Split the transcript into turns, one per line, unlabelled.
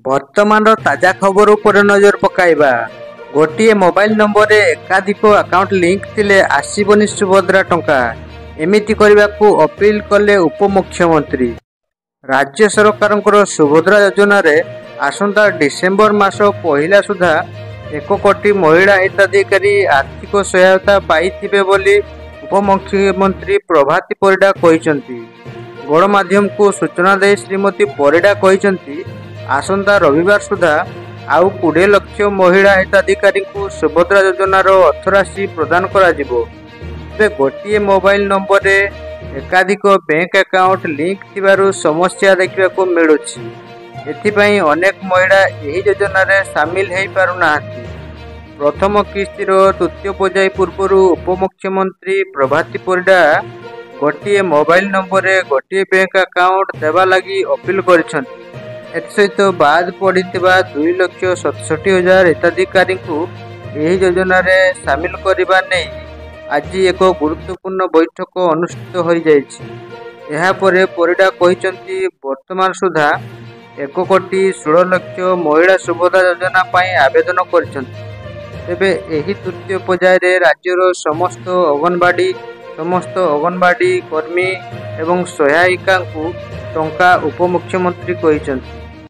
ବର୍ତ୍ତମାନର ତାଜା ଖବର ଉପରେ ନଜର ପକାଇବା। ଗୋଟିଏ ମୋବାଇଲ ନମ୍ବରରେ ଏକାଧିକ ଆକାଉଣ୍ଟ ଲିଙ୍କ ଥିଲେ ଆସିବନି ସୁଭଦ୍ରା ଟଙ୍କା। ଏମିତି କରିବାକୁ ଅପିଲ କଲେ ଉପମୁଖ୍ୟମନ୍ତ୍ରୀ। ରାଜ୍ୟ ସରକାରଙ୍କର ସୁଭଦ୍ରା ଯୋଜନାରେ ଆସନ୍ତା ଡିସେମ୍ବର ମାସ ପହିଲା ସୁଦ୍ଧା 1 କୋଟି ମହିଳା ହିତାଧିକାରୀ ଆର୍ଥିକ ସହାୟତା ପାଇଥିବେ ବୋଲି ଉପମୁଖ୍ୟମନ୍ତ୍ରୀ ପ୍ରଭାତୀ ପରିଡ଼ା କହିଛନ୍ତି। ଗଣମାଧ୍ୟମକୁ ସୂଚନା ଦେଇ ଶ୍ରୀମତୀ ପରିଡ଼ା କହିଛନ୍ତି, ଆସନ୍ତା ରବିବାର ସୁଦ୍ଧା ଆଉ 20 ଲକ୍ଷ ମହିଳା ହିତାଧିକାରୀଙ୍କୁ ସୁଭଦ୍ରା ଯୋଜନାର ଅର୍ଥରାଶି ପ୍ରଦାନ କରାଯିବ। ତେବେ ଗୋଟିଏ ମୋବାଇଲ ନମ୍ବରରେ ଏକାଧିକ ବ୍ୟାଙ୍କ ଆକାଉଣ୍ଟ ଲିଙ୍କ ଥିବାରୁ ସମସ୍ୟା ଦେଖିବାକୁ ମିଳୁଛି। ଏଥିପାଇଁ ଅନେକ ମହିଳା ଏହି ଯୋଜନାରେ ସାମିଲ ହୋଇପାରୁନାହାନ୍ତି। ପ୍ରଥମ କିସ୍ତିର ତୃତୀୟ ପର୍ଯ୍ୟାୟ ପୂର୍ବରୁ ଉପମୁଖ୍ୟମନ୍ତ୍ରୀ ପ୍ରଭାତୀ ପରିଡ଼ା ଗୋଟିଏ ମୋବାଇଲ ନମ୍ବରରେ ଗୋଟିଏ ବ୍ୟାଙ୍କ ଆକାଉଣ୍ଟ ଦେବା ଲାଗି ଅପିଲ କରିଛନ୍ତି। ଏଥିସହିତ ବାଦ ପଡ଼ିଥିବା 2,67,000 ହିତାଧିକାରୀଙ୍କୁ ଏହି ଯୋଜନାରେ ସାମିଲ କରିବା ନେଇ ଆଜି ଏକ ଗୁରୁତ୍ୱପୂର୍ଣ୍ଣ ବୈଠକ ଅନୁଷ୍ଠିତ ହୋଇଯାଇଛି। ଏହାପରେ ପରିଡ଼ା କହିଛନ୍ତି, ବର୍ତ୍ତମାନ ସୁଦ୍ଧା 1 କୋଟି 16 ଲକ୍ଷ ମହିଳା ସୁଭଦ୍ରା ଯୋଜନା ପାଇଁ ଆବେଦନ କରିଛନ୍ତି। ତେବେ ଏହି ତୃତୀୟ ପର୍ଯ୍ୟାୟରେ ରାଜ୍ୟର ସମସ୍ତ ଅଙ୍ଗନବାଡ଼ି କର୍ମୀ ଏବଂ ସହାୟିକାଙ୍କୁ ଟଙ୍କା ଉପମୁଖ୍ୟମନ୍ତ୍ରୀ କହିଛନ୍ତି।